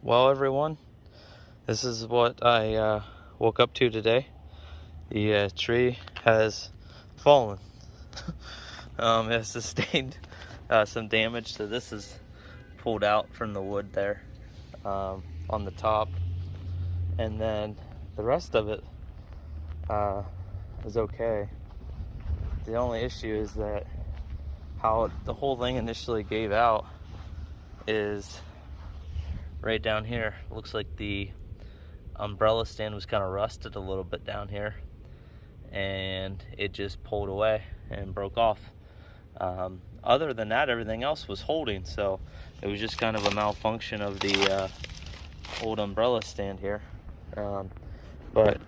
Well, everyone, this is what I woke up to today. The tree has fallen. It has sustained some damage, so this is pulled out from the wood there on the top, and then the rest of it is okay. The only issue is that how the whole thing initially gave out is right down here. Looks like the umbrella stand was kind of rusted a little bit down here, and it just pulled away and broke off. Other than that, everything else was holding, so it was just kind of a malfunction of the old umbrella stand here. But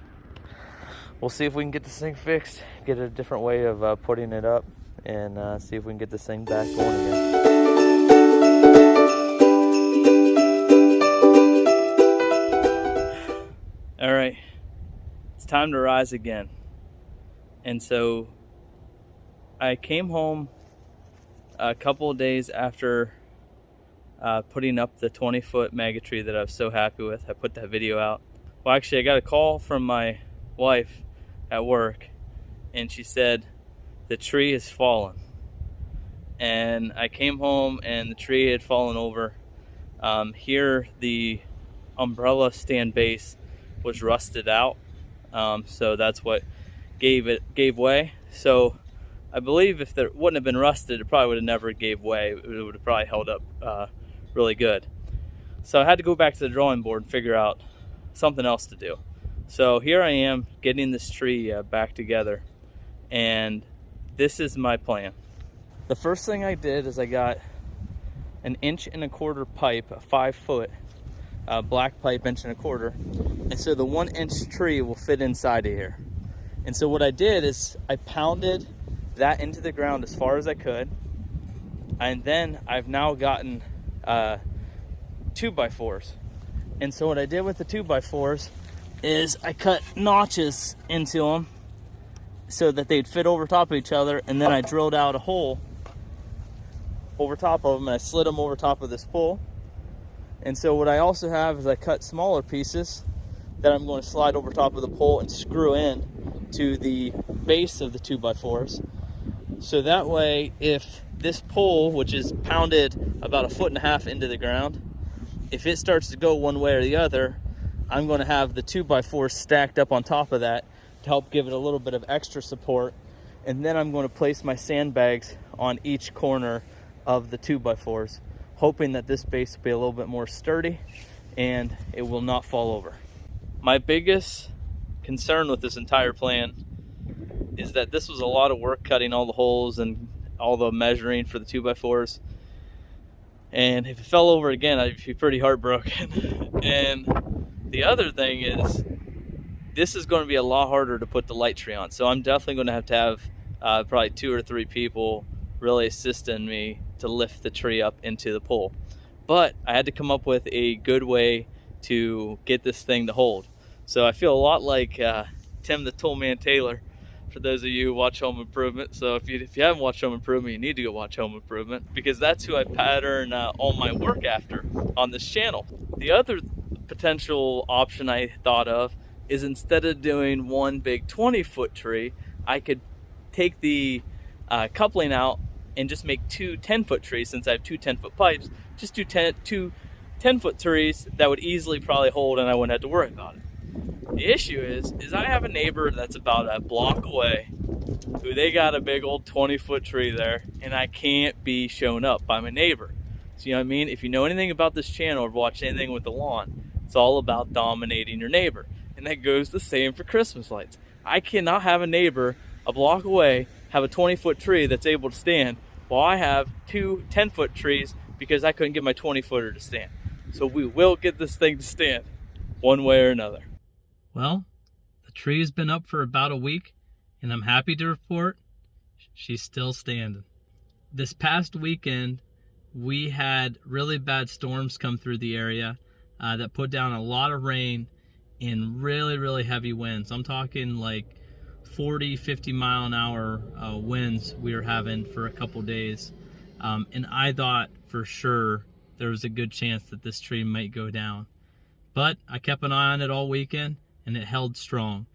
we'll see if we can get this thing fixed, get a different way of putting it up, and see if we can get this thing back going again. All right, it's time to rise again. And so I came home a couple of days after putting up the 20-foot mega tree that I was so happy with. I put that video out. Well, actually, I got a call from my wife at work, and she said the tree has fallen. And I came home and the tree had fallen over. Here, the umbrella stand base was rusted out, so that's what gave way. So I believe if there wouldn't have been rusted, it probably would have never gave way. It would have probably held up really good. So I had to go back to the drawing board and figure out something else to do. So here I am getting this tree back together, and this is my plan. The first thing I did is I got an 1.25 inch pipe, a 5-foot black pipe, 1.25 inch, and so the 1-inch tree will fit inside of here. And so what I did is I pounded that into the ground as far as I could, and then I've now gotten 2x4s. And so what I did with the 2x4s is I cut notches into them so that they'd fit over top of each other, and then I drilled out a hole over top of them, and I slid them over top of this pole. And so what I also have is I cut smaller pieces that I'm going to slide over top of the pole and screw in to the base of the 2x4s. So that way, if this pole, which is pounded about 1.5 feet into the ground, if it starts to go one way or the other, I'm going to have the 2x4s stacked up on top of that to help give it a little bit of extra support. And then I'm going to place my sandbags on each corner of the 2x4s, hoping that this base will be a little bit more sturdy and it will not fall over. My biggest concern with this entire plan is that this was a lot of work cutting all the holes and all the measuring for the 2x4s. And if it fell over again, I'd be pretty heartbroken. And the other thing is, this is going to be a lot harder to put the light tree on. So I'm definitely going to have probably 2 or 3 people really assisting me to lift the tree up into the pole. But I had to come up with a good way to get this thing to hold. So I feel a lot like Tim the Toolman Taylor, for those of you who watch Home Improvement. So if you haven't watched Home Improvement, you need to go watch Home Improvement, because that's who I pattern all my work after on this channel. The other potential option I thought of is, instead of doing one big 20-foot tree, I could take the coupling out and just make 2 10-foot trees. Since I have 2 10-foot pipes, just do 2 10-foot trees that would easily probably hold, and I wouldn't have to worry about it. The issue is I have a neighbor that's about a block away who they got a big old 20-foot tree there, and I can't be shown up by my neighbor. So you know what I mean? If you know anything about this channel or watch anything with the lawn, it's all about dominating your neighbor. And that goes the same for Christmas lights. I cannot have a neighbor a block away have a 20-foot tree that's able to stand, while I have 2 10-foot trees because I couldn't get my 20-footer to stand. So we will get this thing to stand one way or another. Well, the tree has been up for about a week, and I'm happy to report she's still standing. This past weekend, we had really bad storms come through the area that put down a lot of rain and really, really heavy winds. I'm talking like 40, 50 mile an hour winds we were having for a couple days. And I thought for sure there was a good chance that this tree might go down. But I kept an eye on it all weekend, and it held strong.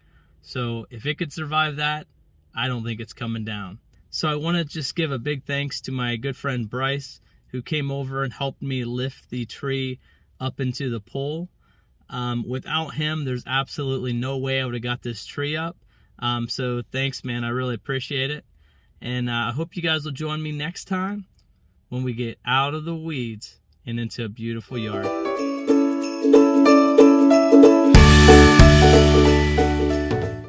So if it could survive that, I don't think it's coming down. So I want to just give a big thanks to my good friend Bryce, who came over and helped me lift the tree up into the pole. Without him, there's absolutely no way I would have got this tree up. So thanks, man. I really appreciate it. And I hope you guys will join me next time when we get out of the weeds and into a beautiful yard.